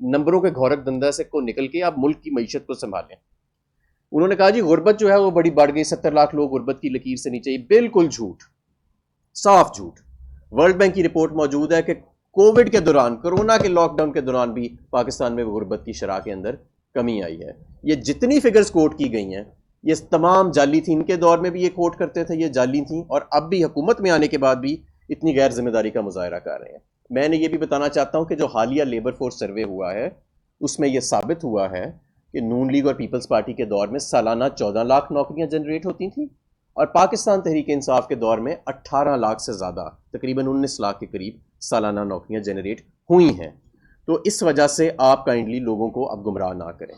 نمبروں کے گھورک دندہ سے کو نکل کے آپ ملک کی معیشت کو سنبھالیں. انہوں نے کہا جی غربت جو ہے وہ بڑی بڑھ گئی, 70 لاکھ لوگ غربت کی لکیر سے نیچے. بالکل جھوٹ, صاف جھوٹ. ورلڈ بینک کی رپورٹ موجود ہے کہ کووڈ کے دوران, کورونا کے لاک ڈاؤن کے دوران بھی پاکستان میں غربت کی شرح کے اندر کمی آئی ہے. یہ جتنی فگرز کوٹ کی گئی ہیں یہ تمام جعلی تھیں. ان کے دور میں بھی یہ کوٹ کرتے تھے, یہ جعلی تھیں, اور اب بھی حکومت میں آنے کے بعد بھی اتنی غیر ذمہ داری کا مظاہرہ کر رہے ہیں. میں نے یہ بھی بتانا چاہتا ہوں کہ جو حالیہ لیبر فورس سروے ہوا ہے اس میں یہ ثابت ہوا ہے کہ نون لیگ اور پیپلز پارٹی کے دور میں سالانہ 14 لاکھ نوکریاں جنریٹ ہوتی تھیں, اور پاکستان تحریک انصاف کے دور میں 18 لاکھ سے زیادہ, تقریباً 19 لاکھ کے قریب سالانہ نوکریاں جنریٹ ہوئی ہیں. تو اس وجہ سے آپ کائنڈلی لوگوں کو اب گمراہ نہ کریں.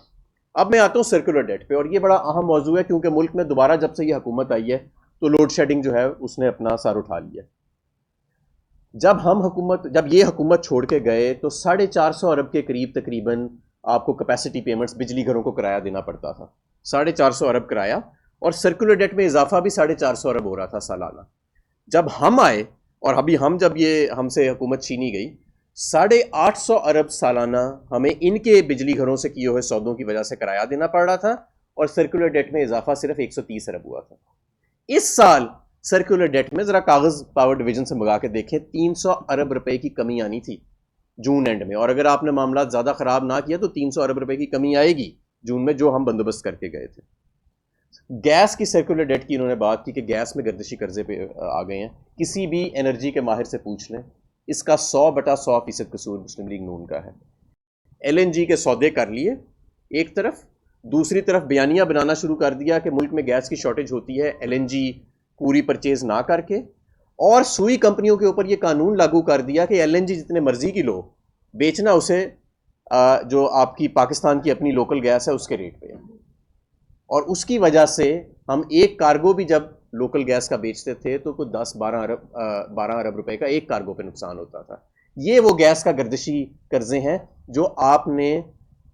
اب میں آتا ہوں سرکولر ڈیٹ پہ, اور یہ بڑا اہم موضوع ہے کیونکہ ملک میں دوبارہ جب سے یہ حکومت آئی ہے تو لوڈ شیڈنگ جو ہے اس نے اپنا سر اٹھا لیا. جب یہ حکومت چھوڑ کے گئے تو 450 ارب کے قریب تقریباً آپ کو کیپیسٹی پیمنٹس بجلی گھروں کو کرایہ دینا پڑتا تھا. 450 ارب کرایہ, اور سرکولر ڈیٹ میں اضافہ بھی 450 ارب ہو رہا تھا سالانہ. جب ہم آئے اور ابھی جب یہ ہم سے حکومت چھینی گئی, 850 ارب سالانہ ہمیں ان کے بجلی گھروں سے کیے ہوئے سودوں کی وجہ سے کرایہ دینا پڑ رہا تھا, اور سرکولر ڈیٹ میں اضافہ صرف 130 ارب ہوا تھا. اس سال سرکولر ڈیٹ میں ذرا کاغذ پاور ڈویژن سے منگا کے دیکھیں, 300 ارب روپے کی کمی آنی تھی جون اینڈ میں, اور اگر آپ نے معاملات زیادہ خراب نہ کیا تو 300 ارب روپے کی کمی آئے گی جون میں, جو ہم بندوبست کر کے گئے تھے. گیس کی سرکولر ڈیٹ کی انہوں نے بات کی کہ گیس میں گردشی قرضے پہ آ گئے ہیں. کسی بھی انرجی کے ماہر سے پوچھ لیں, اس کا 100% قصور مسلم لیگ نون کا ہے. ایل این جی کے سودے کر لیے ایک طرف, دوسری طرف بیانیہ بنانا شروع کر دیا کہ ملک میں گیس کی شارٹیج ہوتی ہے, ایل این جی پوری پرچیز نہ کر کے, اور سوئی کمپنیوں کے اوپر یہ قانون لاگو کر دیا کہ ایل این جی جتنے مرضی کی لو, بیچنا اسے جو آپ کی پاکستان کی اپنی لوکل گیس ہے اس کے ریٹ پہ. اور اس کی وجہ سے ہم ایک کارگو بھی جب لوکل گیس کا بیچتے تھے تو کوئی 12 ارب روپے کا ایک کارگو پہ نقصان ہوتا تھا. یہ وہ گیس کا گردشی قرضے ہیں جو آپ نے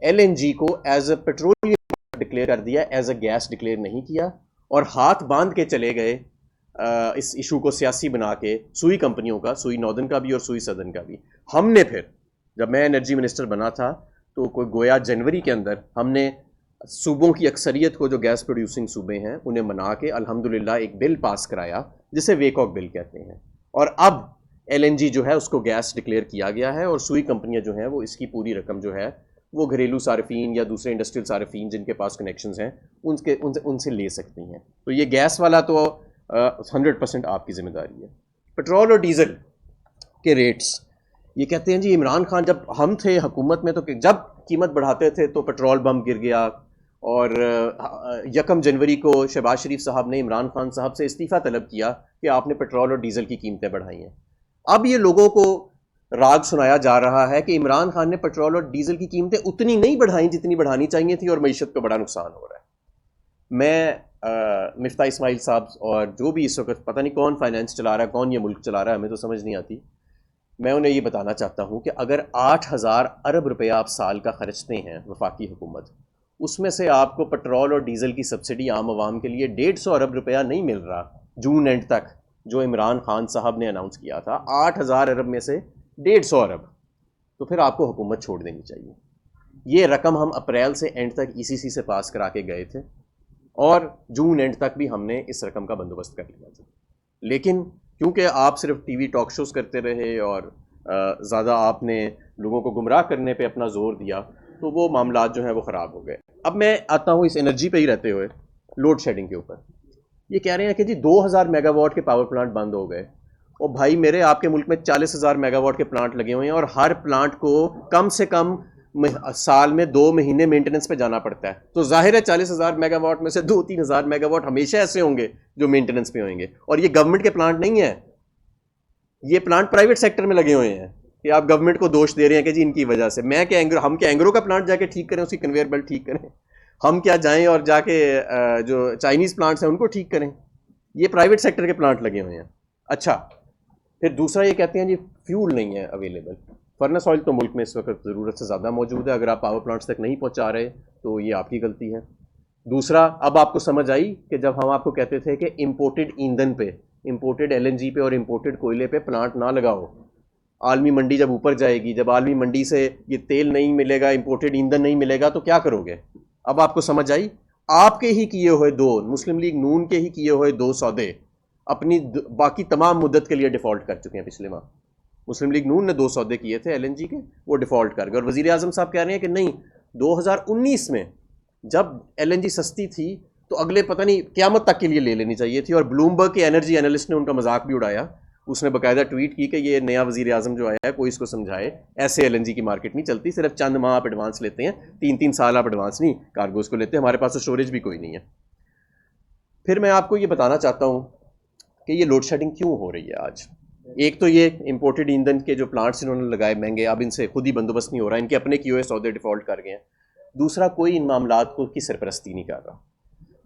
ایل این جی کو ایز اے پیٹرولیم ڈکلیئر کر دیا, ایز اے گیس ڈکلیئر نہیں کیا, اور ہاتھ باندھ کے چلے گئے اس ایشو کو سیاسی بنا کے, سوئی کمپنیوں کا, سوئی ناردرن کا بھی اور سوئی سدرن کا بھی. ہم نے پھر جب میں انرجی منسٹر بنا تھا تو کوئی گویا جنوری کے اندر ہم نے صوبوں کی اکثریت کو جو گیس پروڈیوسنگ صوبے ہیں انہیں منا کے الحمدللہ ایک بل پاس کرایا جسے ویکاک بل کہتے ہیں, اور اب ایل این جی جو ہے اس کو گیس ڈکلیئر کیا گیا ہے, اور سوئی کمپنیاں جو ہیں وہ اس کی پوری رقم جو ہے وہ گھریلو صارفین یا دوسرے انڈسٹریل صارفین جن کے پاس کنیکشنز ہیں ان سے لے سکتی ہیں. تو یہ گیس والا تو 100% آپ کی ذمہ داری ہے. پیٹرول اور ڈیزل کے ریٹس, یہ کہتے ہیں جی عمران خان جب ہم تھے حکومت میں تو جب قیمت بڑھاتے تھے تو پیٹرول بم گر گیا, اور 1 جنوری کو شہباز شریف صاحب نے عمران خان صاحب سے استعفیٰ طلب کیا کہ آپ نے پیٹرول اور ڈیزل کی قیمتیں بڑھائی ہیں. اب یہ لوگوں کو راگ سنایا جا رہا ہے کہ عمران خان نے پیٹرول اور ڈیزل کی قیمتیں اتنی نہیں بڑھائیں جتنی بڑھانی چاہیے تھی, اور معیشت کو بڑا نقصان ہو رہا ہے. میں مفتاح اسماعیل صاحب اور جو بھی اس وقت پتہ نہیں کون فائنانس چلا رہا ہے, کون یہ ملک چلا رہا ہے, ہمیں تو سمجھ نہیں آتی. میں انہیں یہ بتانا چاہتا ہوں کہ اگر 8,000 ارب روپے آپ سال کا خرچتے ہیں وفاقی حکومت, اس میں سے آپ کو پیٹرول اور ڈیزل کی سبسڈی عام عوام کے لیے 150 ارب روپیہ نہیں مل رہا جون اینڈ تک, جو عمران خان صاحب نے اناؤنس کیا تھا. 8,000 ارب میں سے 150 ارب, تو پھر آپ کو حکومت چھوڑ دینی چاہیے. یہ رقم ہم اپریل سے اینڈ تک ای سی سی سے پاس کرا کے گئے تھے, اور جون اینڈ تک بھی ہم نے اس رقم کا بندوبست کر لیا تھا. لیکن کیونکہ آپ صرف ٹی وی ٹاک شوز کرتے رہے اور زیادہ آپ نے لوگوں کو گمراہ کرنے پہ اپنا زور دیا, تو وہ معاملات جو ہیں وہ خراب ہو گئے. اب میں آتا ہوں اس انرجی پہ ہی رہتے ہوئے لوڈ شیڈنگ کے اوپر. یہ کہہ رہے ہیں کہ جی 2,000 میگا واٹ کے پاور پلانٹ بند ہو گئے, اور بھائی میرے آپ کے ملک میں 40,000 میگا واٹ کے پلانٹ لگے ہوئے ہیں, اور ہر پلانٹ کو کم سے کم سال میں 2 مہینے مینٹیننس پہ جانا پڑتا ہے. تو ظاہر ہے 40,000 میگا واٹ میں سے 2-3 ہزار میگا واٹ ہمیشہ ایسے ہوں گے جو مینٹیننس پہ ہوئیں گے, اور یہ گورنمنٹ کے پلانٹ نہیں ہیں, یہ پلانٹ پرائیویٹ سیکٹر میں لگے ہوئے ہیں. کہ آپ گورنمنٹ کو دوش دے رہے ہیں کہ جی ان کی وجہ سے. ہم کیا اینگرو کا پلانٹ جا کے ٹھیک کریں, اس کی کنویئر بیلٹ ٹھیک کریں؟ ہم کیا جائیں اور جا کے جو چائنیز پلانٹس ہیں ان کو ٹھیک کریں؟ یہ پرائیویٹ سیکٹر کے پلانٹ لگے ہوئے ہیں. اچھا, پھر دوسرا یہ کہتے ہیں جی فیول نہیں ہے اویلیبل. فرنس آئل تو ملک میں اس وقت ضرورت سے زیادہ موجود ہے, اگر آپ پاور پلانٹس تک نہیں پہنچا رہے تو یہ آپ کی غلطی ہے. دوسرا, اب آپ کو سمجھ آئی کہ جب ہم آپ کو کہتے تھے کہ امپورٹڈ ایندھن پہ, امپورٹڈ ایل این جی پہ اور امپورٹڈ کوئلے پہ پلانٹ نہ لگاؤ, عالمی منڈی جب اوپر جائے گی، جب عالمی منڈی سے یہ تیل نہیں ملے گا، امپورٹڈ ایندھن نہیں ملے گا، تو کیا کرو گے؟ اب آپ کو سمجھ آئی؟ آپ کے ہی کیے ہوئے دو، مسلم لیگ نون کے ہی کیے ہوئے دو سودے اپنی باقی تمام مدت کے لیے ڈیفالٹ کر چکے ہیں پچھلے ماہ. مسلم لیگ نون نے 2 سودے کیے تھے ایل این جی کے، وہ ڈیفالٹ کر گئے. اور وزیر اعظم صاحب کہہ رہے ہیں کہ نہیں، 2019 میں جب ایل این جی سستی تھی تو اگلے پتہ نہیں قیامت تک کے لیے لے لینی چاہیے تھی. اور بلومبرگ کے انرجی انالسٹ نے ان کا مذاق بھی اڑایا. اس نے باقاعدہ ٹویٹ کی کہ یہ نیا وزیر اعظم جو آیا ہے کوئی اس کو سمجھائے، ایسے ایل این جی کی مارکیٹ نہیں چلتی، صرف چند ماہ آپ ایڈوانس لیتے ہیں، 3 سال آپ ایڈوانس نہیں کارگوز کو لیتے، ہمارے پاس تو اسٹوریج بھی کوئی نہیں ہے. پھر میں آپ کو یہ بتانا چاہتا ہوں کہ یہ لوڈ شیڈنگ کیوں ہو رہی ہے آج. ایک تو یہ امپورٹڈ ایندھن کے جو پلانٹس انہوں نے لگائے مہنگے، اب ان سے خود ہی بندوبست نہیں ہو رہا، ان کے اپنے کیے ہوئے سودے ڈیفالٹ کر گئے ہیں. دوسرا، کوئی ان معاملات کو کی سرپرستی نہیں کر رہا.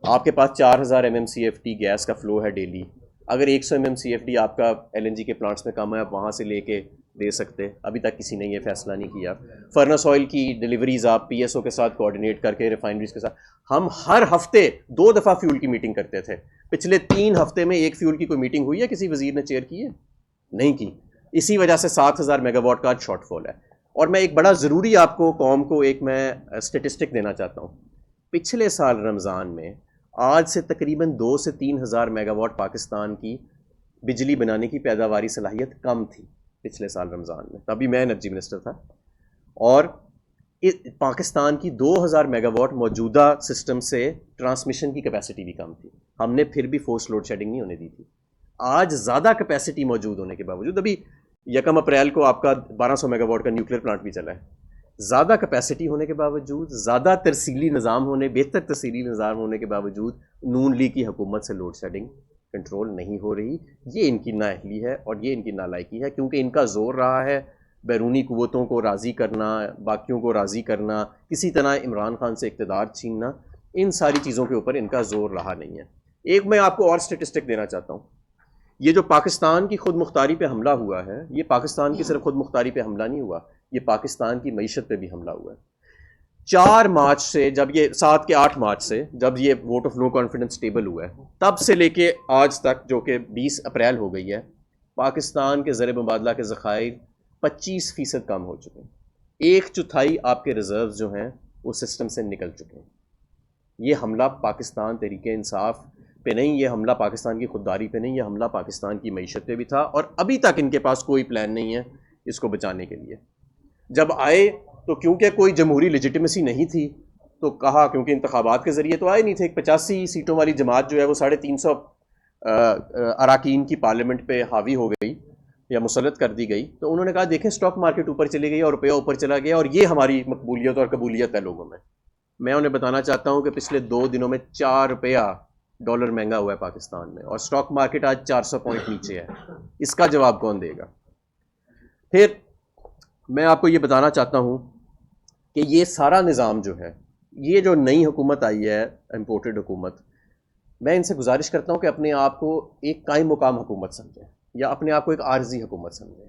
آپ کے پاس 4000 MMCFD گیس کا فلو ہے ڈیلی. اگر 100 MMCFD آپ کا ایل این جی کے پلانٹس میں کم ہے، آپ وہاں سے لے کے دے سکتے. ابھی تک کسی نے یہ فیصلہ نہیں کیا. فرنس آئل کی ڈیلیوریز آپ پی ایس او کے ساتھ کوآرڈینیٹ کر کے، ریفائنریز کے ساتھ، ہم ہر ہفتے 2 دفعہ فیول کی میٹنگ کرتے تھے. پچھلے 3 ہفتے میں ایک فیول کی کوئی میٹنگ ہوئی ہے کسی وزیر نے چیئر کی ہے؟ نہیں کی. اسی وجہ سے 7000 میگا واٹ کا شارٹ فال ہے. اور میں ایک بڑا ضروری آپ کو قوم کو ایک میں اسٹیٹسٹک دینا چاہتا ہوں. پچھلے سال رمضان میں آج سے تقریباً 2 سے 3 ہزار میگا واٹ پاکستان کی بجلی بنانے کی پیداواری صلاحیت کم تھی پچھلے سال رمضان میں، تبھی میں انرجی منسٹر تھا. اور پاکستان کی 2000 میگا واٹ موجودہ سسٹم سے ٹرانسمیشن کی کیپیسٹی بھی کم تھی. ہم نے پھر بھی فورس لوڈ شیڈنگ نہیں ہونے دی تھی. آج زیادہ کیپیسٹی موجود ہونے کے باوجود، ابھی 1 اپریل کو آپ کا 1200 میگا واٹ کا نیوکلیر پلانٹ بھی چلا ہے، زیادہ کیپیسٹی ہونے کے باوجود، زیادہ ترسیلی نظام ہونے، بہتر ترسیلی نظام ہونے کے باوجود، نون لیگ کی حکومت سے لوڈ شیڈنگ کنٹرول نہیں ہو رہی. یہ ان کی نااہلی ہے اور یہ ان کی نالائکی ہے، کیونکہ ان کا زور رہا ہے بیرونی قوتوں کو راضی کرنا، باقیوں کو راضی کرنا، کسی طرح عمران خان سے اقتدار چھیننا. ان ساری چیزوں کے اوپر ان کا زور رہا نہیں ہے. ایک میں آپ کو اور اسٹیٹسٹک دینا چاہتا ہوں. یہ جو پاکستان کی خود مختاری پہ حملہ ہوا ہے، یہ پاکستان کی صرف خود مختاری پہ حملہ نہیں ہوا، یہ پاکستان کی معیشت پہ بھی حملہ ہوا ہے. 4 مارچ سے، جب یہ 7 کے 8 مارچ سے جب یہ vote of no confidence table ہوا ہے، تب سے لے کے آج تک جو کہ 20 اپریل ہو گئی ہے، پاکستان کے زر مبادلہ کے ذخائر 25% کم ہو چکے ہیں. 1/4 آپ کے ریزروز جو ہیں وہ سسٹم سے نکل چکے ہیں. یہ حملہ پاکستان تحریک انصاف پہ نہیں، یہ حملہ پاکستان کی خودداری پہ نہیں، یہ حملہ پاکستان کی معیشت پہ بھی تھا. اور ابھی تک ان کے پاس کوئی پلان نہیں ہے اس کو بچانے کے لیے. جب آئے تو کیونکہ کوئی جمہوری لیجیٹیمیسی نہیں تھی تو کہا، کیونکہ انتخابات کے ذریعے تو آئے نہیں تھے، ایک 85 سیٹوں والی جماعت جو ہے وہ 350 اراکین کی پارلیمنٹ پہ حاوی ہو گئی یا مسلط کر دی گئی، تو انہوں نے کہا دیکھیں اسٹاک مارکیٹ اوپر چلی گئی اور روپیہ اوپر چلا گیا اور یہ ہماری مقبولیت اور قبولیت ہے لوگوں میں. میں انہیں بتانا چاہتا ہوں کہ پچھلے 2 دنوں میں 4 روپیہ ڈالر مہنگا ہوا ہے پاکستان میں، اور اسٹاک مارکیٹ آج 400 پوائنٹ نیچے ہے. اس کا جواب کون دے گا؟ پھر میں آپ کو یہ بتانا چاہتا ہوں کہ یہ سارا نظام جو ہے، یہ جو نئی حکومت آئی ہے امپورٹڈ حکومت، میں ان سے گزارش کرتا ہوں کہ اپنے آپ کو ایک قائم مقام حکومت سمجھیں یا اپنے آپ کو ایک عارضی حکومت سمجھیں.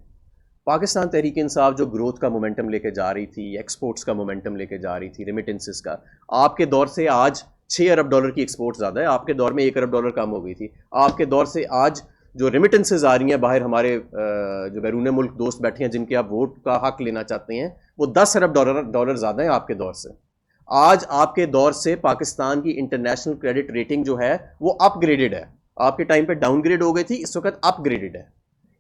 پاکستان تحریک انصاف جو گروتھ کا مومنٹم لے کے جا رہی تھی، ایکسپورٹس کا مومنٹم لے کے جا رہی تھی، ریمیٹنسز کا، آپ کے دور سے آج 6 ارب ڈالر کی ایکسپورٹ زیادہ ہے. آپ کے دور میں 1 ارب ڈالر کم ہو گئی تھی. آپ کے دور سے آج جو ریمیٹنسز آ رہی ہیں باہر، ہمارے جو بیرون ملک دوست بیٹھے ہیں جن کے آپ ووٹ کا حق لینا چاہتے ہیں، وہ 10 ارب ڈالر زیادہ ہیں آپ کے دور سے. آج آپ کے دور سے پاکستان کی انٹرنیشنل کریڈٹ ریٹنگ جو ہے وہ اپ گریڈڈ ہے. آپ کے ٹائم پہ ڈاؤن گریڈ ہو گئی تھی، اس وقت اپ گریڈڈ ہے.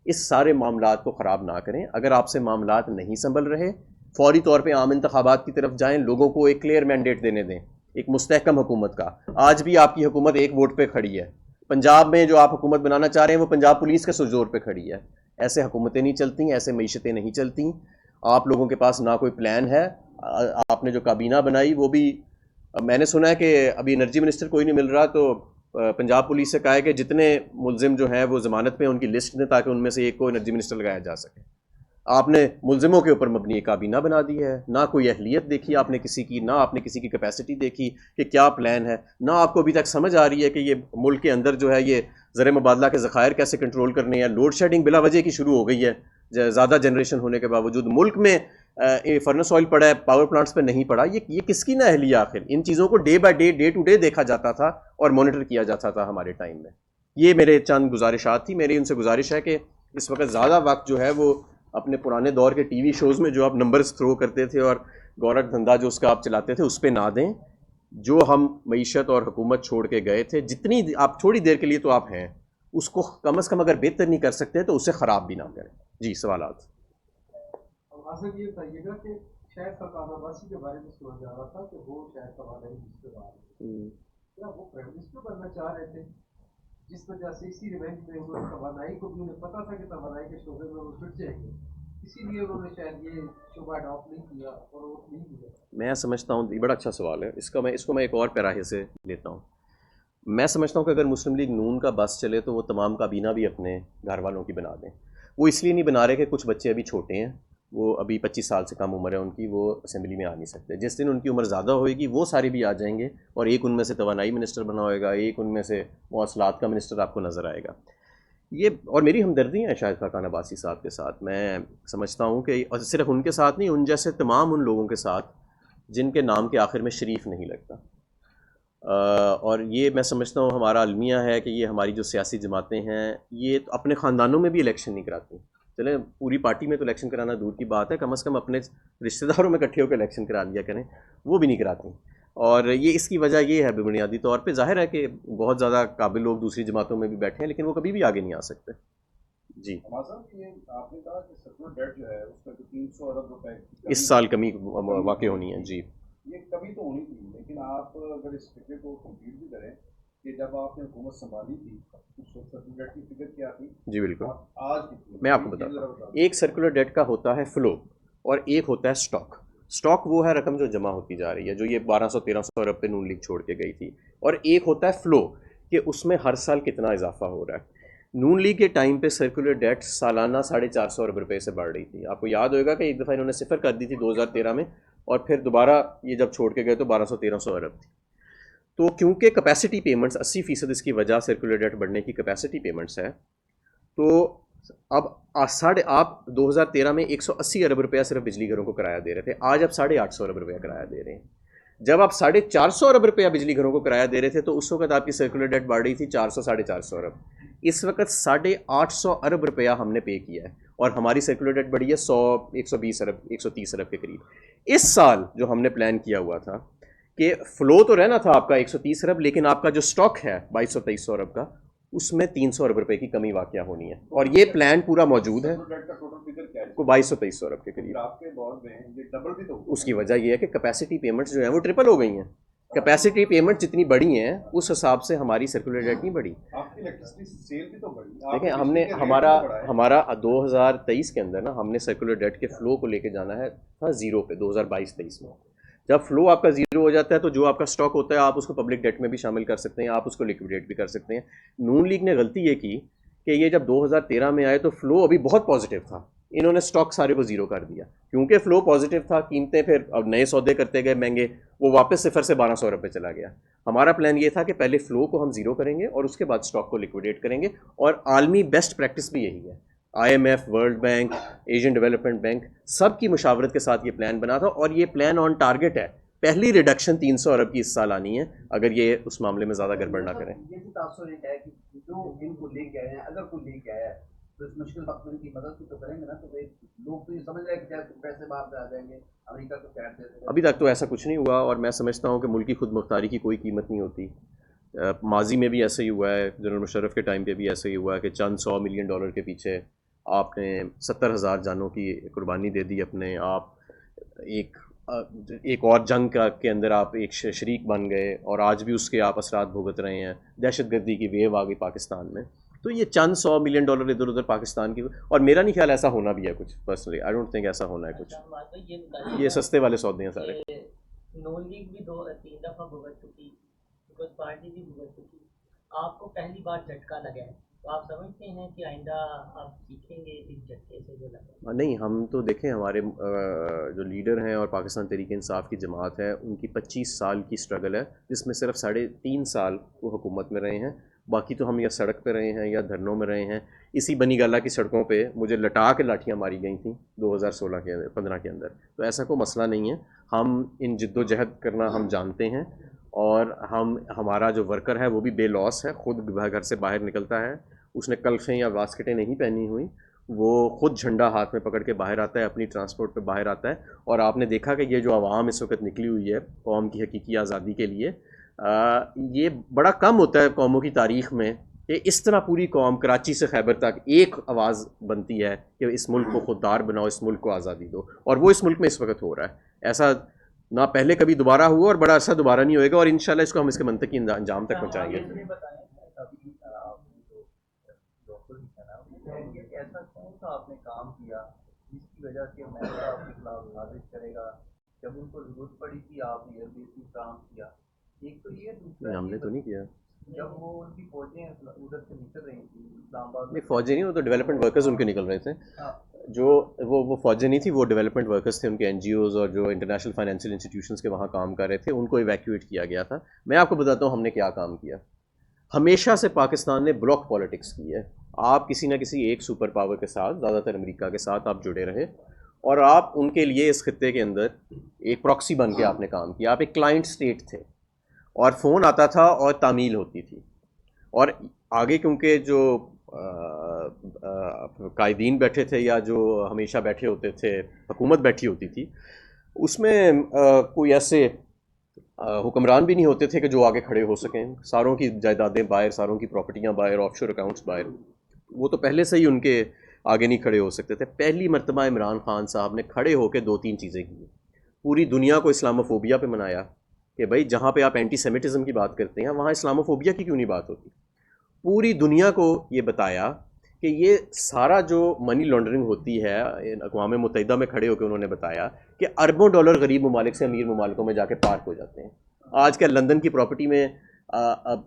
اس سارے معاملات کو خراب نہ کریں. اگر آپ سے معاملات نہیں سنبھل رہے، فوری طور پہ عام انتخابات کی طرف جائیں، لوگوں کو ایک کلیئر مینڈیٹ دینے دیں، ایک مستحکم حکومت کا. آج بھی آپ کی حکومت ایک ووٹ پہ کھڑی ہے. پنجاب میں جو آپ حکومت بنانا چاہ رہے ہیں وہ پنجاب پولیس کے زور پہ کھڑی ہے. ایسے حکومتیں نہیں چلتی، ایسے معیشتیں نہیں چلتی. آپ لوگوں کے پاس نہ کوئی پلان ہے. آپ نے جو کابینہ بنائی وہ بھی، میں نے سنا ہے کہ ابھی انرجی منسٹر کوئی نہیں مل رہا، تو پنجاب پولیس سے کہا ہے کہ جتنے ملزم جو ہیں وہ ضمانت پہ ان کی لسٹ دیں تاکہ ان میں سے ایک کو انرجی منسٹر لگایا جا سکے. آپ نے ملزموں کے اوپر مبنی ایک کابینہ بنا دی ہے. نہ کوئی اہلیت دیکھی آپ نے کسی کی، نہ آپ نے کسی کی کیپیسٹی دیکھی کہ کیا پلان ہے، نہ آپ کو ابھی تک سمجھ آ رہی ہے کہ یہ ملک کے اندر جو ہے یہ زر مبادلہ کے ذخائر کیسے کنٹرول کرنے ہیں. لوڈ شیڈنگ بلا وجہ کی شروع ہو گئی ہے، زیادہ جنریشن ہونے کے باوجود. ملک میں فرنس آئل پڑا ہے، پاور پلانٹس پہ نہیں پڑا. یہ کس کی نااہلی ہے آخر؟ ان چیزوں کو day by day, day to day دیکھا جاتا تھا اور مانیٹر کیا جاتا تھا ہمارے ٹائم میں. یہ میرے چند گزارشات تھی. میری ان سے گزارش ہے کہ اس وقت زیادہ وقت جو ہے وہ اپنے پرانے دور کے ٹی وی شوز میں جو آپ نمبرز تھرو کرتے تھے اور گورکھ دھندا جو اس کا آپ چلاتے تھے اس پہ نہ دیں. جو ہم معیشت اور حکومت چھوڑ کے گئے تھے, جتنی آپ تھوڑی دیر کے لیے تو آپ ہیں, اس کو کم از کم اگر بہتر نہیں کر سکتے تو اسے خراب بھی نہ کریں. جی سوالات. یہ بتائیے گا کہ شہر سرکار آباسی کے بارے میں سنا جا رہا تھا کہ وہ شہر توانائی رشتے دار کیا وہ پرائم منسٹر بننا چاہ رہے تھے, جس وجہ سے اسی ریونج میں انہوں نے توانائی کو بھی انہیں پتا تھا کہ توانائی کے شعبے میں وہ پھٹ جائیں گے, اسی لیے انہوں نے شاید یہ شعبہ اڈاپٹ نہیں کیا اور وہ نہیں کیا. میں سمجھتا ہوں یہ بڑا اچھا سوال ہے, اس کو میں ایک اور پیراہے سے لیتا ہوں. میں سمجھتا ہوں کہ اگر مسلم لیگ نون کا بس چلے تو وہ تمام کابینہ بھی اپنے گھر والوں کی بنا دیں. وہ اس لیے نہیں بنا رہے کہ کچھ بچے ابھی چھوٹے ہیں, وہ ابھی 25 سال سے کم عمر ہے ان کی, وہ اسمبلی میں آ نہیں سکتے. جس دن ان کی عمر زیادہ ہوئے گی وہ سارے بھی آ جائیں گے, اور ایک ان میں سے توانائی منسٹر بنا ہوئے گا, ایک ان میں سے مواصلات کا منسٹر آپ کو نظر آئے گا. یہ اور میری ہمدردی ہے شاہد خاقان عباسی صاحب کے ساتھ. میں سمجھتا ہوں کہ صرف ان کے ساتھ نہیں, ان جیسے تمام ان لوگوں کے ساتھ جن کے نام کے آخر میں شریف نہیں لگتا. اور یہ میں سمجھتا ہوں ہمارا المیہ ہے کہ یہ ہماری جو سیاسی جماعتیں ہیں یہ اپنے خاندانوں میں بھی الیکشن نہیں کراتی. چلیں پوری پارٹی میں تو الیکشن کرانا دور کی بات ہے, کم از کم اپنے رشتہ داروں میں اکٹھے ہو کے الیکشن کرا لیا کریں, وہ بھی نہیں کراتی. اور یہ اس کی وجہ یہ ہے بنیادی طور پہ, ظاہر ہے کہ بہت زیادہ قابل لوگ دوسری جماعتوں میں بھی بیٹھے ہیں لیکن وہ کبھی بھی آگے نہیں آ سکتے. جی آپ نے کہا کہ سرکولر ڈیٹ جو ہے اس میں 300 ارب روپے اس سال کمی واقع ہونی ہے. جی یہ کمی تو ہونی تھی, لیکن آپ اگر اس فکر کو کمپلیٹ بھی کریں کہ جب آپ نے حکومت سنبھالی تھی اس وقت سرکولر ڈیٹ کی فکر کیا تھی. جی بالکل, آج میں آپ کو بتاتا ہوں. ایک سرکولر ڈیٹ کا ہوتا ہے فلو اور ایک ہوتا ہے اسٹاک. اسٹاک وہ ہے رقم جو جمع ہوتی جا رہی ہے, جو یہ 1200-1300 ارب پہ نون لیگ چھوڑ کے گئی تھی. اور ایک ہوتا ہے فلو کہ اس میں ہر سال کتنا اضافہ ہو رہا ہے. نون لیگ کے ٹائم پہ سرکولر ڈیٹ سالانہ 450 ارب روپے سے بڑھ رہی تھی. آپ کو یاد ہوگا کہ ایک دفعہ انہوں نے صفر کر دی تھی 2013 میں, اور پھر دوبارہ یہ جب چھوڑ کے گئے تو 1200-1300 ارب تھی. تو کیونکہ کیپیسٹی پیمنٹس 80% اس کی وجہ سرکولر ڈیٹ بڑھنے کی کیپیسٹی پیمنٹس ہے, تو اب آپ 2013 میں 180 ارب روپیہ صرف بجلی گھروں کو کرایہ دے رہے تھے, آج اب 850 ارب روپیہ کرایہ دے رہے ہیں. جب آپ 450 ارب روپیہ بجلی گھروں کو کرایہ دے رہے تھے تو اس وقت آپ کی سرکولر ڈیٹ بڑھ رہی تھی 400-450 ارب. اس وقت 850 ارب روپیہ ہم نے پے کیا ہے, اور ہماری سرکولر ڈیٹ بڑھی ہے 120 ارب 130 ارب کے قریب. اس سال جو ہم نے پلان کیا ہوا تھا کہ فلو تو رہنا تھا آپ کا 130 ارب, لیکن آپ کا جو اسٹاک ہے 2200-2300 ارب کا, اس میں 300 ارب روپے کی کمی واقع ہونی ہے, اور یہ پلان پورا موجود ہے. کو 2200-2300 ارب کے قریب. اس کی وجہ یہ ہے کہ کیپیسٹی پیمنٹس جو ہیں وہ ٹرپل ہو گئی ہیں. کیپیسٹی پیمنٹ جتنی بڑی ہیں اس حساب سے ہماری سرکولر ڈیٹ نہیں بڑھی. دیکھیں ہم نے ہمارا 2023 کے اندر نا ہم نے سرکولر ڈیٹ کے فلو کو لے کے جانا ہے تھا زیرو پہ 2022-23 میں. جب فلو آپ کا زیرو ہو جاتا ہے تو جو آپ کا اسٹاک ہوتا ہے آپ اس کو پبلک ڈیٹ میں بھی شامل کر سکتے ہیں, آپ اس کو لیکویڈیٹ بھی کر سکتے ہیں. نون لیگ نے غلطی یہ کی کہ یہ جب 2013 میں آئے تو فلو ابھی بہت پازیٹیو تھا, انہوں نے اسٹاک سارے کو زیرو کر دیا. کیونکہ فلو پازیٹیو تھا, قیمتیں پھر اب نئے سودے کرتے گئے مہنگے, وہ واپس صفر سے 1200 ارب پہ چلا گیا. ہمارا پلان یہ تھا کہ پہلے فلو کو ہم زیرو کریں گے اور اس کے بعد اسٹاک کو لیکویڈیٹ کریں گے, اور عالمی بیسٹ پریکٹس بھی یہی ہے. IMF, world bank, Asian development bank, سب کی مشاورت کے ساتھ یہ پلان بنا تھا, اور یہ پلان آن ٹارگٹ ہے. پہلی ریڈکشن 300 ارب کی اس سال آنی ہے اگر یہ اس معاملے میں زیادہ گڑبڑ نہ کریں. یہ بھی تاثر ہے کہ جو ان کو لے کے آئے ہیں, اگر کوئی لے کے آیا ہے تو اس مشکل وقت میں ان کی مدد بھی تو کریں گے نا. تو لوگ تو یہ سمجھ رہے ہیں کہ پیسے باہر سے آ جائیں گے, امریکہ کو کیٹ دے دیں گے. ابھی تک تو ایسا کچھ نہیں ہوا, اور میں سمجھتا ہوں کہ ملکی خود مختاری کی کوئی قیمت نہیں ہوتی. ماضی میں بھی ایسا ہی ہوا ہے, جنرل مشرف کے ٹائم پہ بھی ایسا ہی ہوا ہے کہ چند $100 ملین کے پیچھے آپ نے 70,000 جانوں کی قربانی دے دی اپنے آپ. ایک اور جنگ کے اندر آپ ایک شریک بن گئے, اور آج بھی اس کے آپ اثرات بھگت رہے ہیں. دہشت گردی کی ویو آ گئی پاکستان میں, تو یہ چند $100 ملین ادھر ادھر پاکستان کی, اور میرا نہیں خیال ایسا ہونا بھی ہے کچھ. پرسنلی آئی ڈونٹ تھنک ایسا ہونا ہے کچھ. یہ سستے والے سودے ہیں سارے. نون لیگ بھی 2-3 دفعہ بھگت چکی, پیپلز پارٹی بھی بھگت چکی, آپ کو پہلی بار جھٹکا لگا ہے, تو آپ سمجھتے ہیں کہ آئندہ آپ سیکھیں گے اس جھٹکے سے جو لگا؟ نہیں, ہم تو دیکھیں ہمارے جو لیڈر ہیں اور پاکستان تحریک انصاف کی جماعت ہے, ان کی 25 سال کی سٹرگل ہے, جس میں صرف 3.5 سال وہ حکومت میں رہے ہیں. باقی تو ہم یا سڑک پہ رہے ہیں یا دھرنوں میں رہے ہیں. اسی بنی گالہ کی سڑکوں پہ مجھے لٹا کے لاٹھیاں ماری گئی تھیں 2016-15 کے اندر. تو ایسا کوئی مسئلہ نہیں ہے. ہم ان جد و جہد کرنا ہم جانتے ہیں, اور ہمارا جو ورکر ہے وہ بھی بے لوس ہے, خود گھر سے باہر نکلتا ہے, اس نے کلفیں یا واسکٹیں نہیں پہنی ہوئی, وہ خود جھنڈا ہاتھ میں پکڑ کے باہر آتا ہے، اپنی ٹرانسپورٹ پہ باہر آتا ہے. اور آپ نے دیکھا کہ یہ جو عوام اس وقت نکلی ہوئی ہے قوم کی حقیقی آزادی کے لیے، یہ بڑا کم ہوتا ہے قوموں کی تاریخ میں کہ اس طرح پوری قوم کراچی سے خیبر تک ایک آواز بنتی ہے کہ اس ملک کو خوددار بناؤ، اس ملک کو آزادی دو. اور وہ اس ملک میں اس وقت ہو رہا ہے. ایسا نہ پہلے کبھی دوبارہ ہوا اور بڑا عرصہ دوبارہ نہیں ہوئے گا، اور انشاءاللہ اس کو ہم اس کے منطقی انجام تک پہنچائیں گے. ایسا کون سا آپ نے کام کیا جس کی وجہ سے امریکہ آپ کے خلاف سازش کرے گا؟ جب ان کو ضرورت پڑی تھی آپ نے ایئر بیس میں کام کیا. ایک تو یہ دوسرا ہم نے تو نہیں کیا. جب وہ ان کی فوجیں ادھر سے نکل رہی تھیں اسلام آباد نہیں فوجیں نہیں، وہ تو ڈیولپمنٹ ورکرز ان کے نکل رہے تھے. جو وہ فوجیں نہیں تھی، وہ ڈیولپمنٹ ورکرز تھے، ان کے این جی اوز اور جو انٹرنیشنل فائنینشیل انسٹیٹیوشنز کے وہاں کام کر رہے تھے، ان کو ایویکیویٹ کیا گیا تھا. میں آپ کو بتاتا ہوں ہم نے کیا کام کیا. ہمیشہ سے پاکستان نے بلاک پالیٹکس کی ہے. آپ کسی نہ کسی ایک سپر پاور کے ساتھ، زیادہ تر امریکہ کے ساتھ آپ جڑے رہے، اور آپ ان کے لیے اس خطے کے اندر ایک پراکسی بن کے آپ نے کام کیا. آپ ایک کلائنٹ اسٹیٹ تھے، اور فون آتا تھا اور تعمیل ہوتی تھی. اور آگے کیونکہ جو قائدین بیٹھے تھے یا جو ہمیشہ بیٹھے ہوتے تھے، حکومت بیٹھی ہوتی تھی، اس میں کوئی ایسے حکمران بھی نہیں ہوتے تھے کہ جو آگے کھڑے ہو سکیں. ساروں کی جائیدادیں باہر، ساروں کی پراپرٹیاں باہر، آف شور اکاؤنٹس باہر. وہ تو پہلے سے ہی ان کے آگے نہیں کھڑے ہو سکتے تھے. پہلی مرتبہ عمران خان صاحب نے کھڑے ہو کے 2-3 چیزیں کی. پوری دنیا کو اسلاموفوبیا پہ منایا کہ بھائی جہاں پہ آپ اینٹی سیمیٹزم کی بات کرتے ہیں وہاں اسلاموفوبیا کی کیوں نہیں بات ہوتی. پوری دنیا کو یہ بتایا کہ یہ سارا جو منی لانڈرنگ ہوتی ہے، اقوام متحدہ میں کھڑے ہو کے انہوں نے بتایا کہ اربوں ڈالر غریب ممالک سے امیر ممالکوں میں جا کے پارک ہو جاتے ہیں. آج کل لندن کی پراپرٹی میں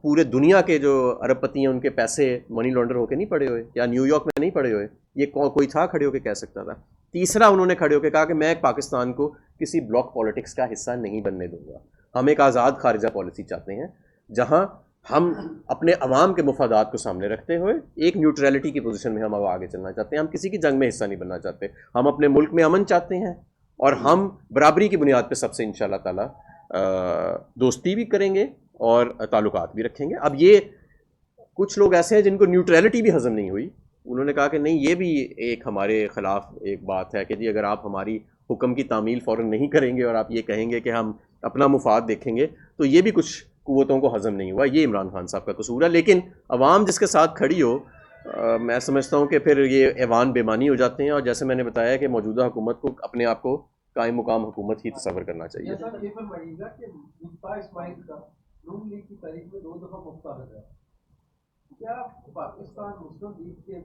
پورے دنیا کے جو ارب پتی ہیں ان کے پیسے منی لانڈر ہو کے نہیں پڑے ہوئے، یا نیو یارک میں نہیں پڑے ہوئے. یہ کوئی تھا کھڑے ہو کے کہہ سکتا تھا. تیسرا انہوں نے کھڑے ہو کے کہا کہ میں پاکستان کو کسی بلاک پالیٹکس کا حصہ نہیں بننے دوں گا. ہم ایک آزاد خارجہ پالیسی چاہتے ہیں جہاں ہم اپنے عوام کے مفادات کو سامنے رکھتے ہوئے ایک نیوٹرلٹی کی پوزیشن میں ہم آگے چلنا چاہتے ہیں. ہم کسی کی جنگ میں حصہ نہیں بننا چاہتے. ہم اپنے ملک میں امن چاہتے ہیں، اور ہم برابری کی بنیاد پہ سب سے انشاءاللہ تعالی دوستی بھی کریں گے اور تعلقات بھی رکھیں گے. اب یہ کچھ لوگ ایسے ہیں جن کو نیوٹرلٹی بھی ہضم نہیں ہوئی. انہوں نے کہا کہ نہیں، یہ بھی ایک ہمارے خلاف ایک بات ہے کہ جی اگر آپ ہماری حکم کی تعمیل فوراً نہیں کریں گے اور آپ یہ کہیں گے کہ ہم اپنا مفاد دیکھیں گے، تو یہ بھی کچھ قوتوں کو ہضم نہیں ہوا. یہ عمران خان صاحب کا قصور ہے. لیکن عوام جس کے ساتھ کھڑی ہو، میں سمجھتا ہوں کہ پھر یہ ایوان بے معنی ہو جاتے ہیں. اور جیسے میں نے بتایا کہ موجودہ حکومت کو اپنے آپ کو قائم مقام حکومت ہی تصور کرنا چاہیے. جیسا یہ فرمائیے گا کہ مصطفیٰ اسماعیل کا نون لیگ کی تاریخ میں 2 دفعہ مختلف ہے. کیا پاکستان مسلم لیگ کے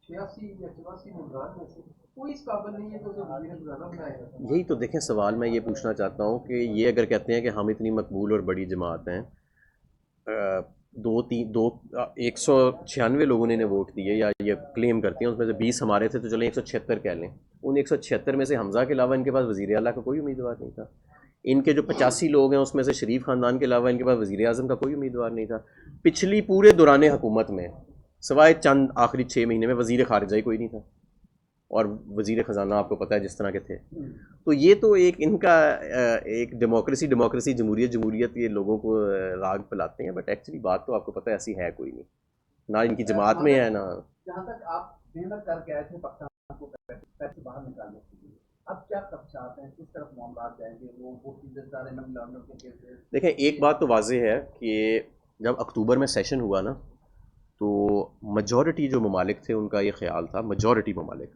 86 یا 84 ممبران میں سے کوئی اس قابل نہیں ہے کہ اسے وزیر خزانہ بنایا جاتا؟ یہی تو دیکھیں سوال میں یہ پوچھنا چاہتا ہوں کہ یہ اگر کہتے ہیں کہ ہم اتنی مقبول اور بڑی جماعت ہیں، 196 لوگوں نے ووٹ دیے یا یہ کلیم کرتے ہیں، اس میں سے 20 ہمارے تھے، تو چلیں 176 کہہ لیں. ان 176 میں سے حمزہ کے علاوہ ان کے پاس وزیر اعلیٰ کا کوئی امیدوار نہیں تھا. ان کے جو 85 لوگ ہیں اس میں سے شریف خاندان کے علاوہ ان کے پاس وزیر اعظم کا کوئی امیدوار نہیں تھا. پچھلی پورے دوران حکومت میں سوائے چند آخری 6 مہینے میں وزیر خارجہ ہی کوئی نہیں تھا، اور وزیر خزانہ آپ کو پتہ ہے جس طرح کے تھے. تو یہ تو ایک ان کا ایک ڈیموکریسی جمہوریت یہ لوگوں کو راگ پلاتے ہیں. بٹ ایکچولی بات تو آپ کو پتہ ہے ایسی ہے کوئی نہیں، نہ ان کی جماعت میں ہے نہ. جہاں تک آپ محنت کر کے آئے تھے پاکستان کو پیسے باہر نکالنے کے لیے، اب کیا خدشات ہیں؟ کس طرف معاملات جائیں گے؟ وہ چیزیں سارے منی لانڈر کے کیسز. دیکھیں ایک بات تو واضح ہے کہ جب اکتوبر میں سیشن ہوا نا، تو میجورٹی جو ممالک تھے ان کا یہ خیال تھا، میجورٹی ممالک،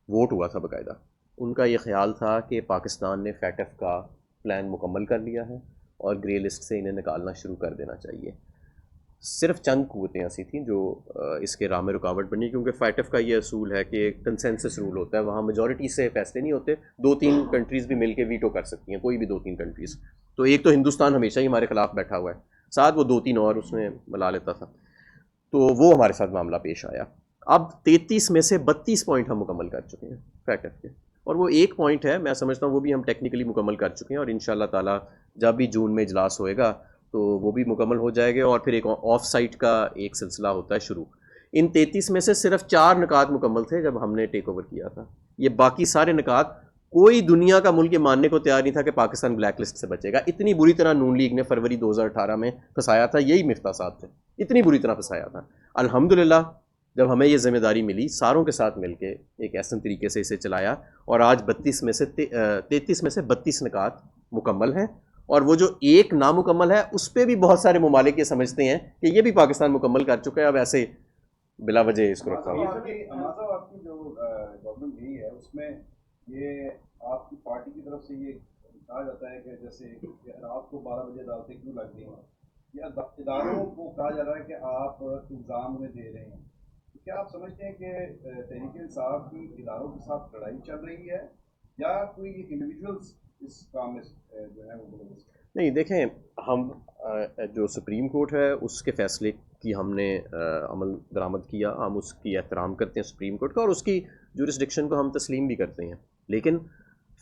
ووٹ ہوا تھا باقاعدہ، ان کا یہ خیال تھا کہ پاکستان نے فیٹ ایف کا پلان مکمل کر لیا ہے اور گرے لسٹ سے انہیں نکالنا شروع کر دینا چاہیے. صرف چند قوتیں ایسی تھیں جو اس کے راہ میں رکاوٹ بنی، کیونکہ فیٹ ایف کا یہ اصول ہے کہ کنسنسس رول ہوتا ہے، وہاں میجورٹی سے فیصلے نہیں ہوتے. 2-3 کنٹریز بھی مل کے ویٹو کر سکتی ہیں، کوئی بھی 2-3 کنٹریز. تو ایک تو ہندوستان ہمیشہ ہی ہمارے خلاف بیٹھا ہوا ہے، ساتھ وہ 2-3 اور اس میں ملا لیتا تھا، تو وہ ہمارے ساتھ معاملہ پیش آیا. اب 33 میں سے 32 پوائنٹ ہم مکمل کر چکے ہیں فیٹ ایف کے، اور وہ ایک پوائنٹ ہے میں سمجھتا ہوں وہ بھی ہم ٹیکنیکلی مکمل کر چکے ہیں، اور انشاءاللہ تعالیٰ جب بھی جون میں اجلاس ہوئے گا تو وہ بھی مکمل ہو جائے گا. اور پھر ایک آف سائٹ کا ایک سلسلہ ہوتا ہے شروع. ان 33 میں سے صرف 4 نکات مکمل تھے جب ہم نے ٹیک اوور کیا تھا. یہ باقی سارے نکات کوئی دنیا کا ملک یہ ماننے کو تیار نہیں تھا کہ پاکستان بلیک لسٹ سے بچے گا. اتنی بری طرح نون لیگ نے فروری 2018 میں پھنسایا تھا، یہی مفتاح صاحب تھے، اتنی بری طرح پھنسایا تھا. الحمدللہ جب ہمیں یہ ذمہ داری ملی ساروں کے ساتھ مل کے ایک احسن طریقے سے اسے چلایا، اور آج 33 میں سے 32 نکات مکمل ہیں، اور وہ جو ایک نامکمل ہے اس پہ بھی بہت سارے ممالک یہ سمجھتے ہیں کہ یہ بھی پاکستان مکمل کر چکا ہے، اب ایسے بلا وجہ اس کو رکھا ہوا۔ آپ کی جو گورنمنٹ گئی ہے اس میں یہ آپ کی پارٹی کی طرف سے یہ کہا جاتا ہے کہ جیسے رات کو 12 بجے عدالتیں کیوں لگ رہی ہیں، یا اداروں کو کہا جا رہا ہے کہ آپ الزام میں دے رہے ہیں، کیا آپ سمجھتے ہیں کہ تحریک انصاف کی اداروں کے ساتھ لڑائی چل رہی ہے یا کوئی انڈیویجولس اس کام میں جو ہے وہ ملوث ہیں؟ نہیں دیکھیں، ہم جو سپریم کورٹ ہے اس کے فیصلے کی ہم نے عمل درآمد کیا، ہم اس کی احترام کرتے ہیں سپریم کورٹ کا، اور اس کی جورسڈکشن کو ہم تسلیم بھی کرتے ہیں، لیکن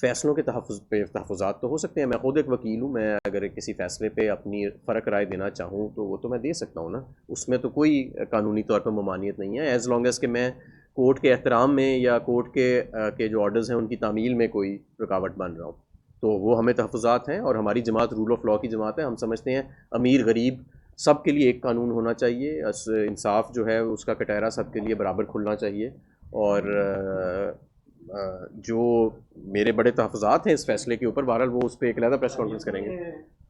فیصلوں کے تحفظات تو ہو سکتے ہیں۔ میں خود ایک وکیل ہوں، میں اگر کسی فیصلے پہ اپنی فرق رائے دینا چاہوں تو وہ تو میں دے سکتا ہوں نا، اس میں تو کوئی قانونی طور پر ممانعت نہیں ہے، ایز لانگ ایز کہ میں کورٹ کے احترام میں یا کورٹ کے جو آرڈرز ہیں ان کی تعمیل میں کوئی رکاوٹ بن رہا ہوں، تو وہ ہمیں تحفظات ہیں۔ اور ہماری جماعت رول آف لاء کی جماعت ہے، ہم سمجھتے ہیں امیر غریب سب کے لیے ایک قانون ہونا چاہیے، انصاف جو ہے اس کا کٹہرا سب کے لیے برابر کھلنا چاہیے، اور جو میرے بڑے تحفظات ہیں اس فیصلے کے اوپر، بہرحال وہ اس پہ ایک علیحدہ پریس کانفرنس کریں گے۔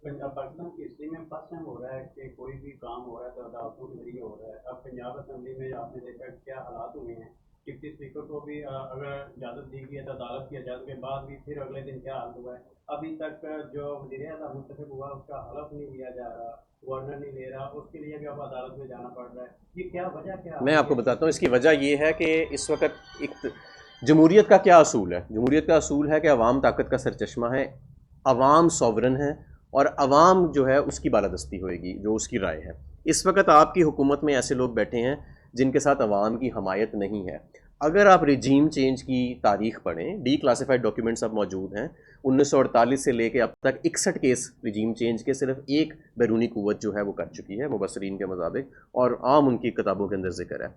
پاکستان کی ہسٹری میں فرسٹ ٹائم ہو رہا ہے کہ کوئی بھی کام ہو رہا ہے تو عدالتوں کے ذریعے ہو رہا ہے۔ اب پنجاب اسمبلی میں آپ نے دیکھا کیا حالات ہوئے ہیں، ڈپٹی اسپیکر کو بھی اگر اجازت دی گئی ہے تو عدالت کی اجازت کے بعد بھی پھر اگلے دن کیا حال ہوا ہے، ابھی تک جو وزیر اعظم منتخب ہوا اس کا حلف نہیں لیا جا رہا، گورنر نہیں لے رہا، اس کے لیے بھی اب عدالت میں جانا پڑ رہا ہے، یہ کیا وجہ کیا ہے؟ میں آپ کو بتاتا ہوں، اس کی وجہ یہ ہے کہ اس وقت ایک جمہوریت کا کیا اصول ہے؟ جمہوریت کا اصول ہے کہ عوام طاقت کا سرچشمہ ہے، عوام سوورن ہے، اور عوام جو ہے اس کی بالادستی ہوئے گی جو اس کی رائے ہے۔ اس وقت آپ کی حکومت میں ایسے لوگ بیٹھے ہیں جن کے ساتھ عوام کی حمایت نہیں ہے۔ اگر آپ رجیم چینج کی تاریخ پڑھیں، ڈی کلاسیفائڈ ڈاکیومنٹس اب موجود ہیں، 1948 سے لے کے اب تک 61 کیس رجیم چینج کے صرف ایک بیرونی قوت جو ہے وہ کر چکی ہے مبصرین کے مطابق، اور عام ان کی کتابوں کے اندر ذکر ہے۔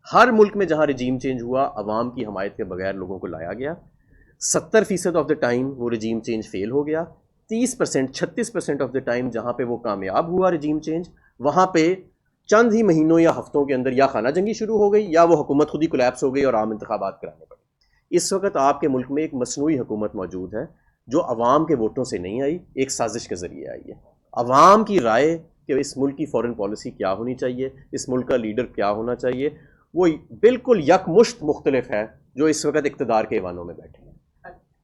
ہر ملک میں جہاں رجیم چینج ہوا عوام کی حمایت کے بغیر لوگوں کو لایا گیا، 70% آف دا ٹائم وہ رجیم چینج فیل ہو گیا، 36% آف دا ٹائم جہاں پہ وہ کامیاب ہوا رجیم چینج، وہاں پہ چند ہی مہینوں یا ہفتوں کے اندر یا خانہ جنگی شروع ہو گئی یا وہ حکومت خود ہی کولیپس ہو گئی اور عام انتخابات کرانے پڑے۔ اس وقت آپ کے ملک میں ایک مصنوعی حکومت موجود ہے جو عوام کے ووٹوں سے نہیں آئی، ایک سازش کے ذریعے آئی ہے۔ عوام کی رائے کہ اس ملک کی فورن پالیسی کیا ہونی چاہیے، اس ملک کا لیڈر کیا ہونا چاہیے، وہ بالکل یکمشت مختلف ہے جو اس وقت اقتدار کے ایوانوں میں بیٹھے ہیں۔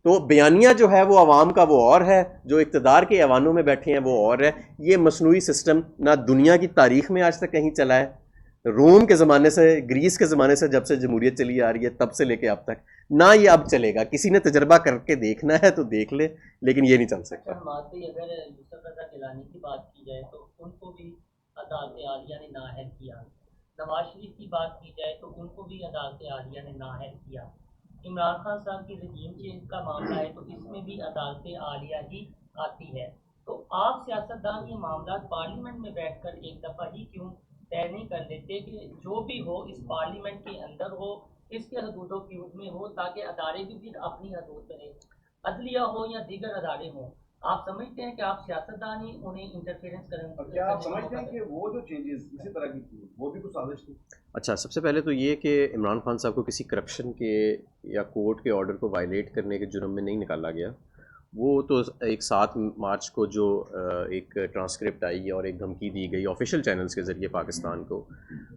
تو بیانیہ جو ہے وہ عوام کا وہ اور ہے، جو اقتدار کے ایوانوں میں بیٹھے ہیں وہ اور ہے۔ یہ مصنوعی سسٹم نہ دنیا کی تاریخ میں آج تک کہیں چلا ہے، روم کے زمانے سے، گریس کے زمانے سے جب سے جمہوریت چلی آ رہی ہے تب سے لے کے اب تک، نہ یہ اب چلے گا۔ کسی نے تجربہ کر کے دیکھنا ہے تو دیکھ لے، لیکن یہ نہیں چل سکتا۔ اگر یوسف رضا گیلانی کی بات کی جائے تو ان کو بھی عدالت عالیہ نے نااہل کیا، نواز شریف کی بات کی جائے تو ان کو بھی عدالت عالیہ نے نااہل کیا، عمران خان صاحب کی رجیم چینج کا معاملہ ہے تو اس میں بھی عدالت عالیہ ہی آتی ہے۔ تو آپ سیاستدان یہ معاملات پارلیمنٹ میں بیٹھ کر ایک دفعہ ہی کیوں طے نہیں کر لیتے کہ جو بھی ہو اس پارلیمنٹ کے اندر ہو، اس کے حدود و قیود میں ہو، تاکہ ادارے بھی پھر اپنی حدود میں عدلیہ ہو یا دیگر ادارے ہوں؟ آپ سمجھتے ہیں کہ آپ سیاستدان ہی انہیں انٹرفیئرنس کریں؟ اور کیا آپ سمجھتے ہیں کہ وہ جو چینجز اسی طرح کی تھی وہ بھی کچھ سازش تھی؟ اچھا، سب سے پہلے تو یہ کہ عمران خان صاحب کو کسی کرپشن کے یا کورٹ کے آرڈر کو وائلیٹ کرنے کے جرم میں نہیں نکالا گیا۔ وہ تو ایک 7 مارچ کو جو ایک ٹرانسکرپٹ آئی اور ایک دھمکی دی گئی آفیشیل چینلز کے ذریعے پاکستان کو،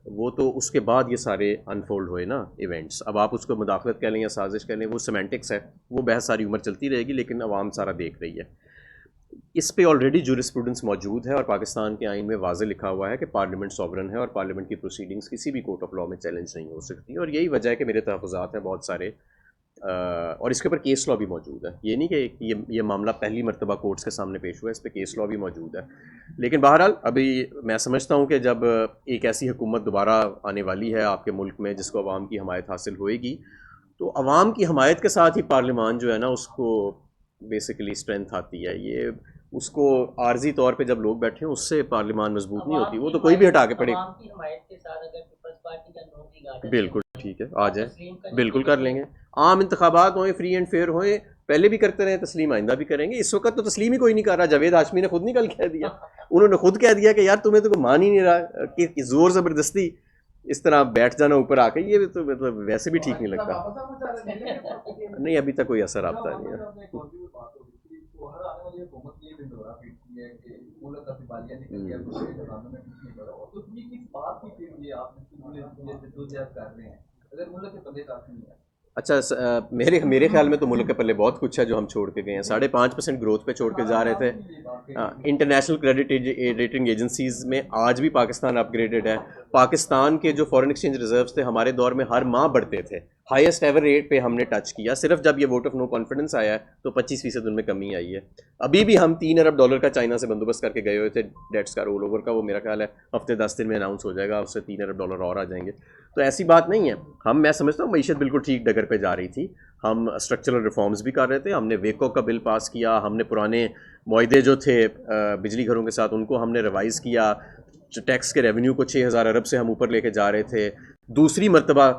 وہ تو اس کے بعد یہ سارے انفولڈ ہوئے نا ایونٹس۔ اب آپ اس کو مداخلت کہہ لیں یا سازش کہہ لیں، وہ سیمینٹکس ہے، وہ بحث ساری عمر چلتی رہے گی، لیکن عوام سارا دیکھ رہی ہے۔ اس پہ آلریڈی جورسپروڈنس موجود ہے، اور پاکستان کے آئین میں واضح لکھا ہوا ہے کہ پارلیمنٹ سوورن ہے اور پارلیمنٹ کی پروسیڈنگز کسی بھی کورٹ آف لاء میں چیلنج نہیں ہو سکتی، اور یہی وجہ ہے کہ میرے تحفظات ہیں بہت سارے، اور اس کے اوپر کیس لاء بھی موجود ہے۔ یہ نہیں کہ یہ معاملہ پہلی مرتبہ کورٹس کے سامنے پیش ہوا ہے، اس پہ کیس لاء بھی موجود ہے۔ لیکن بہرحال ابھی میں سمجھتا ہوں کہ جب ایک ایسی حکومت دوبارہ آنے والی ہے آپ کے ملک میں جس کو عوام کی حمایت حاصل ہوئے گی، تو عوام کی حمایت کے ساتھ ہی پارلیمان جو ہے نا اس کو بیسیکلی اسٹرینتھ آتی ہے۔ یہ اس کو عارضی طور پہ جب لوگ بیٹھے ہیں اس سے پارلیمان مضبوط نہیں ہوتی، وہ تو کوئی بھی ہٹا کے پڑے۔ عوام کی حمایت کے ساتھ اگر پیپلز پارٹی کا نو بھی آ جائے، بالکل ٹھیک ہے، آ جائے، بالکل کر لیں گے۔ عام انتخابات ہوئیں، فری اینڈ فیئر ہوئیں، پہلے بھی کرتے رہے، تسلیم آئندہ بھی کریں گے۔ اس وقت تو تسلیم ہی کوئی نہیں کر رہا۔ جاوید ہاشمی نے خود نہیں کل کہہ دیا، انہوں نے خود کہہ دیا کہ یار تمہیں تو کوئی مان ہی نہیں رہا، کہ زور زبردستی اس طرح بیٹھ جانا اوپر آ کے یہ تو مطلب ویسے بھی ٹھیک نہیں لگتا. نہیں ابھی تک کوئی اثر رابطہ نہیں ہے. اچھا میرے خیال میں تو ملک کے پلے بہت کچھ ہے جو ہم چھوڑ کے گئے ہیں. 5.5% گروتھ پہ چھوڑ کے جا رہے تھے. انٹرنیشنل کریڈٹ ریٹنگ ایجنسیز میں آج بھی پاکستان اپ گریڈڈ ہے. پاکستان کے جو فارن ایکسچینج ریزروز تھے ہمارے دور میں ہر ماہ بڑھتے تھے. ہائیسٹ ایور ریٹ پہ ہم نے ٹچ کیا. صرف جب یہ ووٹ آف نو کانفیڈنس آیا ہے تو 25% ان میں کمی آئی ہے. ابھی بھی ہم $3 ارب کا چائنا سے بندوبست کر کے گئے ہوئے تھے ڈیٹس کا رول اوور کا. وہ میرا خیال ہے ہفتے 10 دن میں اناؤنس ہو جائے گا, اس سے $3 ارب اور آ جائیں گے. تو ایسی بات نہیں ہے. میں سمجھتا ہوں معیشت بالکل ٹھیک ڈگر پہ جا رہی تھی. ہم اسٹرکچرل ریفارمز بھی کر رہے تھے. ہم نے ویکو کا بل پاس کیا. ہم نے پرانے معاہدے جو تھے بجلی گھروں کے ساتھ ان کو ہم نے ریوائز کیا. ٹیکس کے ریونیو کو 6,000 ارب سے ہم اوپر لے کے جا رہے تھے. دوسری مرتبہ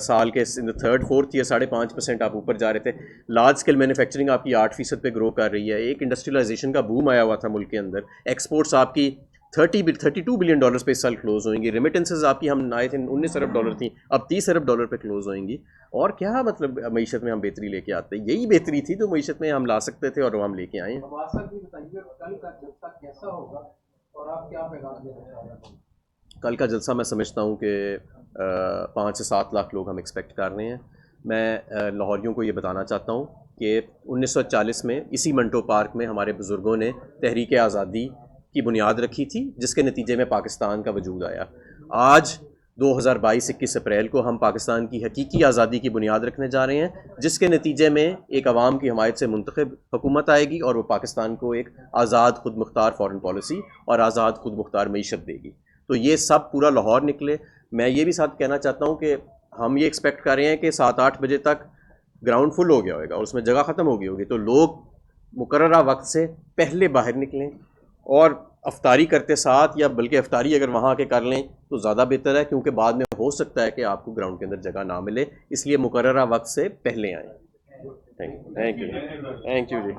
سال کے 3rd 4th ایئر 5.5% آپ اوپر جا رہے تھے. لارج اسکیل مینوفیکچرنگ آپ کی 8% پہ گرو کر رہی ہے. ایک انڈسٹریلائزیشن کا بوم آیا ہوا تھا ملک کے اندر. ایکسپورٹس آپ کی $32 بلین پہ اس سال کلوز ہوئیں گی. ریمیٹنسز آپ کی ہم آئے تھے $19 ارب تھیں, اب $30 ارب پہ کلوز ہوئیں گی. اور کیا مطلب معیشت میں ہم بہتری لے کے آتے. یہی بہتری تھی جو معیشت میں ہم لا سکتے تھے اور وہ ہم لے کے آئے ہیں. کل کا جلسہ میں سمجھتا ہوں کہ 5 سے 7 لاکھ لوگ ہم ایکسپیکٹ کر رہے ہیں. میں لاہوریوں کو یہ بتانا چاہتا ہوں کہ 1940 میں اسی منٹو پارک میں ہمارے بزرگوں نے تحریک آزادی کی بنیاد رکھی تھی جس کے نتیجے میں پاکستان کا وجود آیا. آج 2022 21 اپریل کو ہم پاکستان کی حقیقی آزادی کی بنیاد رکھنے جا رہے ہیں جس کے نتیجے میں ایک عوام کی حمایت سے منتخب حکومت آئے گی اور وہ پاکستان کو ایک آزاد خود مختار فارن پالیسی اور آزاد خود مختار معیشت دے گی. تو یہ سب پورا لاہور نکلے. میں یہ بھی ساتھ کہنا چاہتا ہوں کہ ہم یہ ایکسپیکٹ کر رہے ہیں کہ 7-8 بجے تک گراؤنڈ فل ہو گیا ہوگا اور اس میں جگہ ختم ہو گئی ہوگی. تو لوگ مقررہ وقت سے پہلے باہر نکلیں اور افطاری کرتے ساتھ یا بلکہ افطاری اگر وہاں کے کر لیں تو زیادہ بہتر ہے, کیونکہ بعد میں ہو سکتا ہے کہ آپ کو گراؤنڈ کے اندر جگہ نہ ملے. اس لیے مقررہ وقت سے پہلے آئیں. Thank you G.